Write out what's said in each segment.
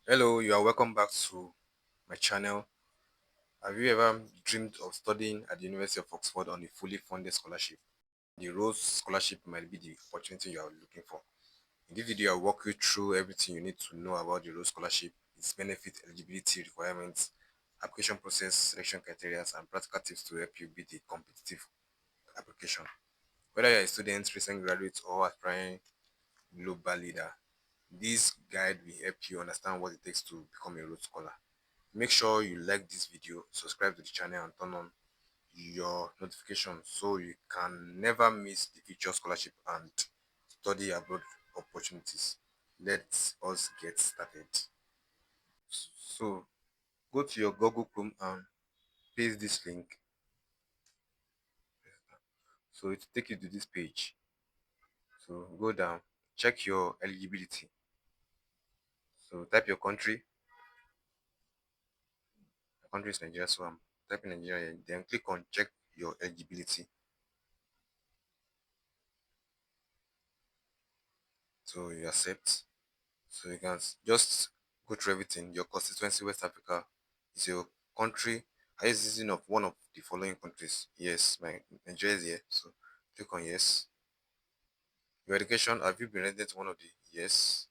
Hello, you are welcome back to my channel. Have you ever dreamed of studying at the University of Oxford on a fully funded scholarship? The Rhodes Scholarship might be the opportunity you are looking for. In this video, I'll walk you through everything you need to know about the Rhodes Scholarship, its benefits, eligibility requirements, application process, selection criteria, and practical tips to help you beat a competitive application. Whether you're a student, recent graduate, or aspiring global leader, this guide will help you understand what it takes to become a Rhodes Scholar. Make sure you like this video, subscribe to the channel and turn on your notifications so you can never miss the future scholarship and study abroad opportunities. Let us get started. So go to your Google Chrome and paste this link. So it will take you to this page. So go down, check your eligibility. So type your country. My country is Nigeria, so I'm typing Nigeria. Then click on check your eligibility. So you accept. So you can just go through everything. Your constituency, West Africa, is your country. Are you citizen of one of the following countries? Yes, my Nigeria is here. So click on yes. Your education, have you been rented to one of the yes?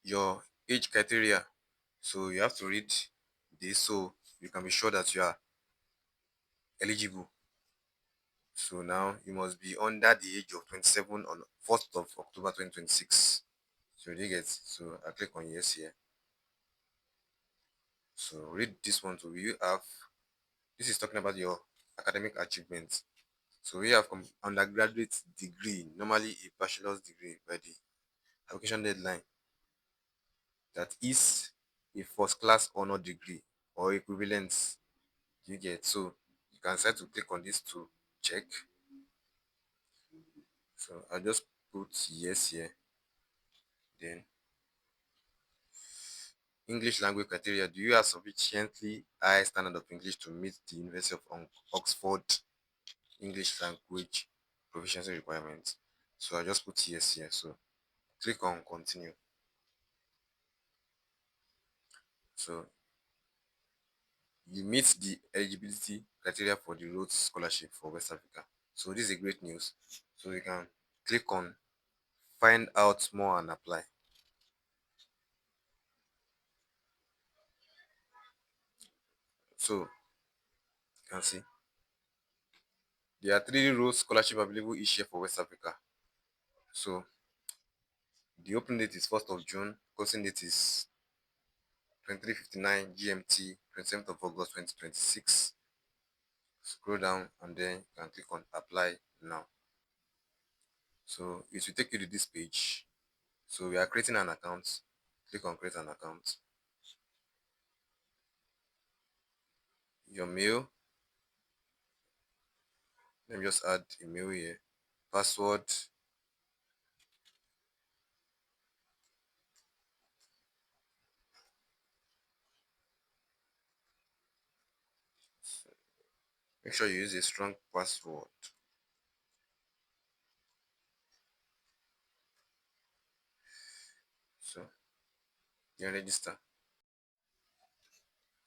Your age criteria. So you have to read this so you can be sure that you are eligible. So now you must be under the age of 27 on 1st of October 2026. So you get, so I click on yes here. So read this one. So you have, this is talking about your academic achievements. So we have undergraduate degree, normally a bachelor's degree by the application deadline. That is a first class honor degree or equivalence. You get, so you can start to click on this to check. So I'll just put yes here. Then English language criteria. Do you have sufficiently high standard of English to meet the University of Oxford English language proficiency requirements? So I just put yes here. So click on continue. So you meet the eligibility criteria for the Rhodes Scholarship for West Africa. So this is a great news. So you can click on find out more and apply. So you can see there are three Rhodes Scholarship available each year for West Africa. So the opening date is 1st of June, closing date is 23:59 GMT, 27th of August 2026. Scroll down and then you can click on apply now. So it will take you to this page. So we are creating an account. Click on create an account. Your mail. Let me just add a mail here. Password. Make sure you use a strong password. So you register.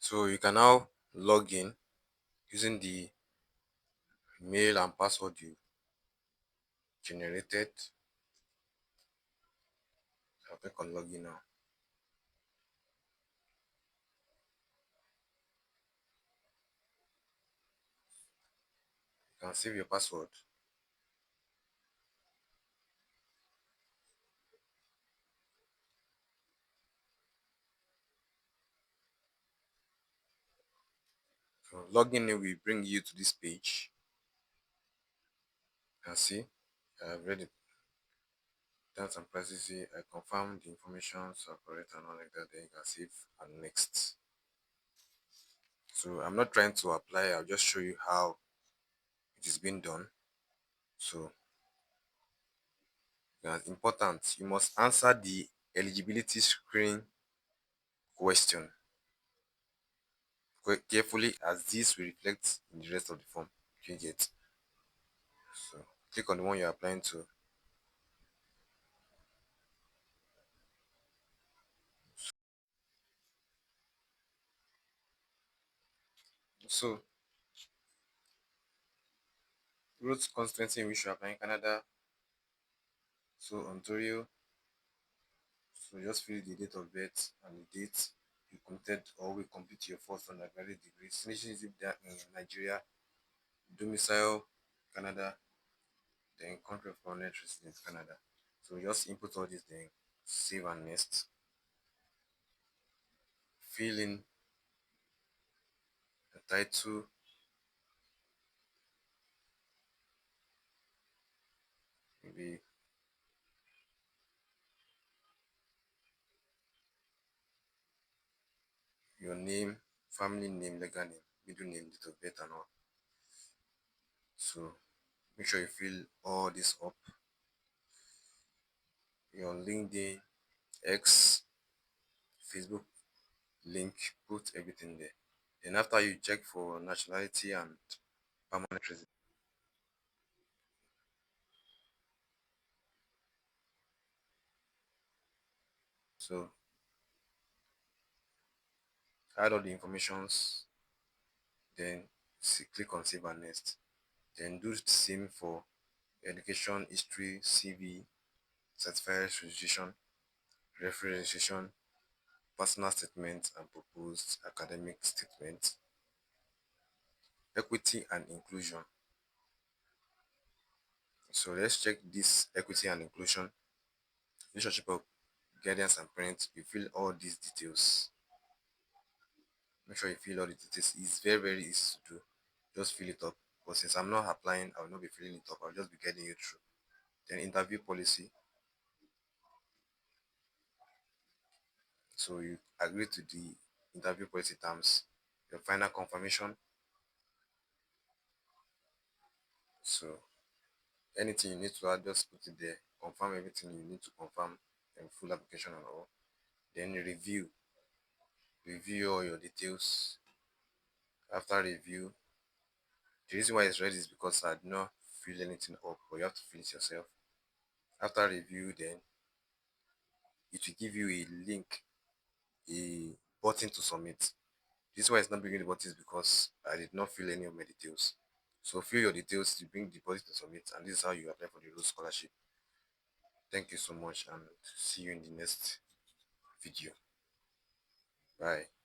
So you can now log in using the mail and password you generated. I'll click on login now. You can save your password. So login in will bring you to this page. You can see I've read it. Terms and privacy. I confirm the information so correct and all like that. Then you can save and next. So I'm not trying to apply. I'll just show you how it is being done. So that's important. You must answer the eligibility screen question carefully as this will reflect in the rest of the form you get. So click on the one you're applying to. So, Rhodes constituency in which you apply in Canada. So, Ontario. So, just fill the date of birth and the date you completed or will complete your first undergraduate degree. Citizenship there in Nigeria, domicile Canada, then country of permanent residence Canada. So, just input all this, then save and next. Fill in the title, maybe your name, family name, legal name, middle name, date of birth, and all. So make sure you fill all this up. Your LinkedIn, X, Facebook link, put everything there. Then after you check for nationality and permanent residence, so add all the informations, then click on save and next. Then do the same for education history, CV, certified registration, referee registration, personal statement and proposed academic statement, equity and inclusion. So let's check this equity and inclusion. Relationship of guardians and parents. You fill all these details. Make sure you fill all the details. It's very, very easy to do. Just fill it up. But since I'm not applying, I will not be filling it up. I'll just be getting you through. Then interview policy. So you agree to the interview policy terms. Your final confirmation. So anything you need to add, just put it there. Confirm everything you need to confirm and full application and all. Then review. Review all your details. After review, the reason why it's red is because I did not fill anything up, but you have to fill it yourself. After review, then it will give you a link, a button to submit. This is why it's not bringing the button is because I did not fill any of my details. So fill your details to bring the button to submit, and this is how you apply for the Rhodes Scholarship. Thank you so much, and see you in the next video. Bye.